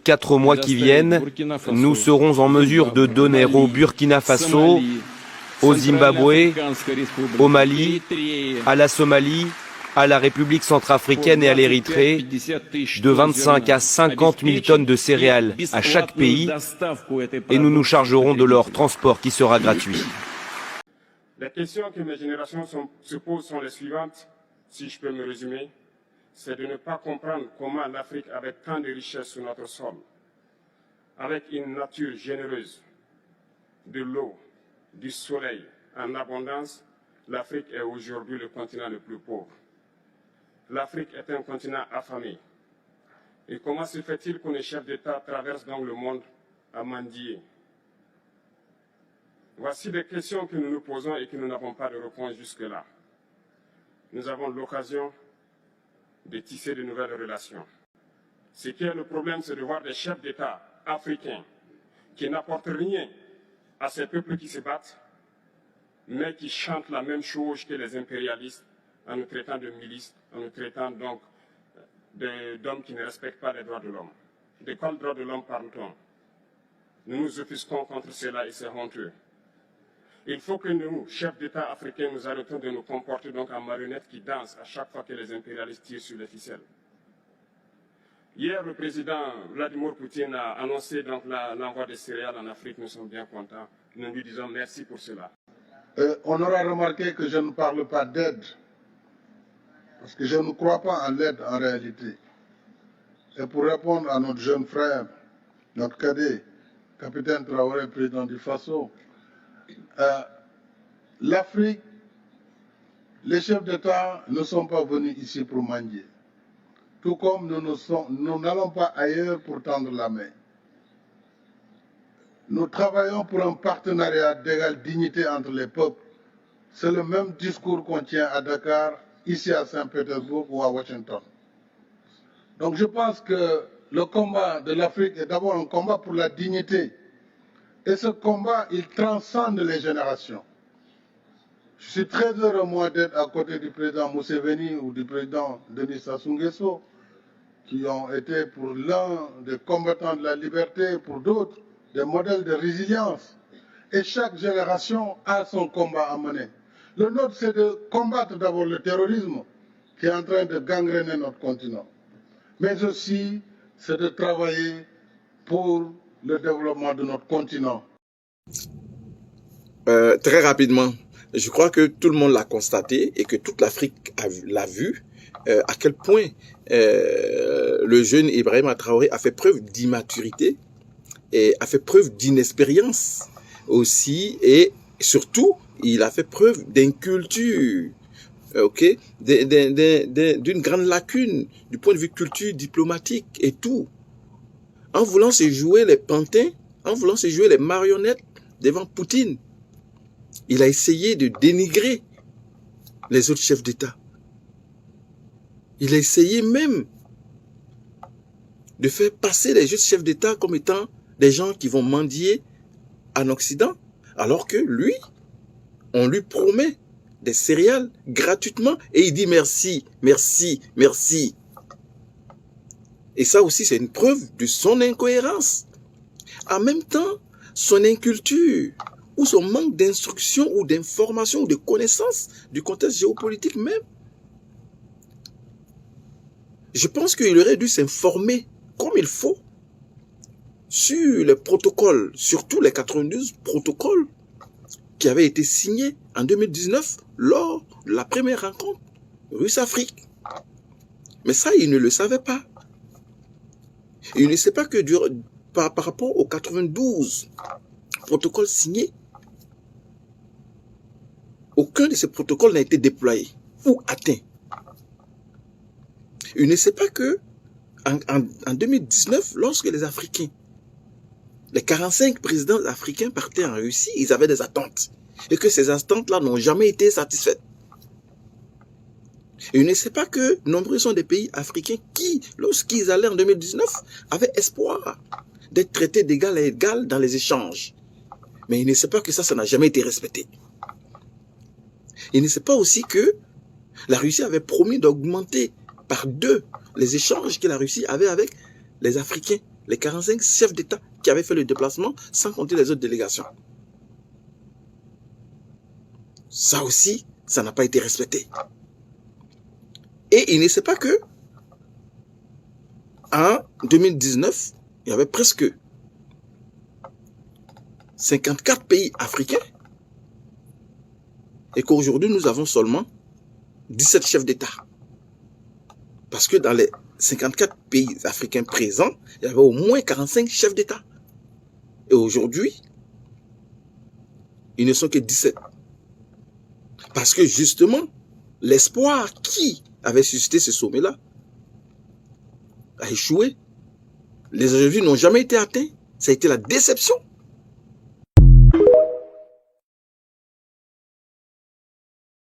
4 mois qui viennent, nous serons en mesure de donner au Burkina Faso, au Zimbabwe, au Mali, à la Somalie, à la République centrafricaine et à l'Érythrée, de 25 à 50 000 tonnes de céréales à chaque pays, et nous nous chargerons de leur transport qui sera gratuit. Les questions que mes générations se posent sont les suivantes, si je peux me résumer. C'est de ne pas comprendre comment l'Afrique, avec tant de richesses sur notre sol, avec une nature généreuse, de l'eau, du soleil en abondance, l'Afrique est aujourd'hui le continent le plus pauvre. L'Afrique est un continent affamé. Et comment se fait-il que les chefs d'État traversent donc le monde à mendier? Voici des questions que nous nous posons et que nous n'avons pas de réponse jusque-là. Nous avons l'occasion de tisser de nouvelles relations. Ce qui est le problème, c'est de voir des chefs d'État africains qui n'apportent rien à ces peuples qui se battent, mais qui chantent la même chose que les impérialistes en nous traitant de milices, en nous traitant donc d'hommes qui ne respectent pas les droits de l'homme. De quels droits de l'homme parle-t-on? Nous nous offusquons contre cela et c'est honteux. Il faut que nous, chefs d'État africains, nous arrêtons de nous comporter donc en marionnettes qui dansent à chaque fois que les impérialistes tirent sur les ficelles. Hier, le président Vladimir Poutine a annoncé donc l'envoi des céréales en Afrique. Nous sommes bien contents. Nous lui disons merci pour cela. On aura remarqué que je ne parle pas d'aide, parce que je ne crois pas en l'aide en réalité. Et pour répondre à notre jeune frère, notre cadet, capitaine Traoré, président du Faso, l'Afrique, les chefs d'État ne sont pas venus ici pour mendier. Tout comme nous n'allons pas ailleurs pour tendre la main. Nous travaillons pour un partenariat d'égale dignité entre les peuples. C'est le même discours qu'on tient à Dakar, ici à Saint-Pétersbourg ou à Washington. Donc je pense que le combat de l'Afrique est d'abord un combat pour la dignité. Et ce combat, il transcende les générations. Je suis très heureux, moi, d'être à côté du président Museveni ou du président Denis Sassou Nguesso, qui ont été pour l'un des combattants de la liberté, pour d'autres, des modèles de résilience. Et chaque génération a son combat à mener. Le nôtre, c'est de combattre d'abord le terrorisme qui est en train de gangréner notre continent. Mais aussi, c'est de travailler pour le développement de notre continent. Très rapidement, je crois que tout le monde l'a constaté et que toute l'Afrique l'a vu, à quel point le jeune Ibrahima Traoré a fait preuve d'immaturité et a fait preuve d'inexpérience aussi, et surtout, il a fait preuve d'inculture, d'une grande lacune du point de vue culture diplomatique et tout. En voulant se jouer les pantins, en voulant se jouer les marionnettes devant Poutine, il a essayé de dénigrer les autres chefs d'État. Il a essayé même de faire passer les autres chefs d'État comme étant des gens qui vont mendier en Occident, alors que lui, on lui promet des céréales gratuitement et il dit merci, merci, merci. Et ça aussi, c'est une preuve de son incohérence. En même temps, son inculture ou son manque d'instruction ou d'information ou de connaissance du contexte géopolitique même. Je pense qu'il aurait dû s'informer comme il faut sur les protocoles, surtout les 92 protocoles qui avaient été signés en 2019 lors de la première rencontre Russe-Afrique. Mais ça, il ne le savait pas. Il ne sait pas que par rapport aux 92 protocoles signés, aucun de ces protocoles n'a été déployé ou atteint. Il ne sait pas que en 2019, lorsque les Africains, les 45 présidents africains partaient en Russie, ils avaient des attentes. Et que ces attentes-là n'ont jamais été satisfaites. Et il ne sait pas que nombreux sont des pays africains qui, lorsqu'ils allaient en 2019, avaient espoir d'être traités d'égal à égal dans les échanges. Mais il ne sait pas que ça n'a jamais été respecté. Il ne sait pas aussi que la Russie avait promis d'augmenter par 2 les échanges que la Russie avait avec les Africains les 45 chefs d'État qui avaient fait le déplacement, sans compter les autres délégations. Ça aussi, ça n'a pas été respecté. Et il ne sait pas que en 2019, il y avait presque 54 pays africains et qu'aujourd'hui, nous avons seulement 17 chefs d'État. Parce que dans les 54 pays africains présents, il y avait au moins 45 chefs d'État. Et aujourd'hui, ils ne sont que 17. Parce que justement, l'espoir qui avait suscité ce sommet-là a échoué. Les objectifs n'ont jamais été atteints. Ça a été la déception.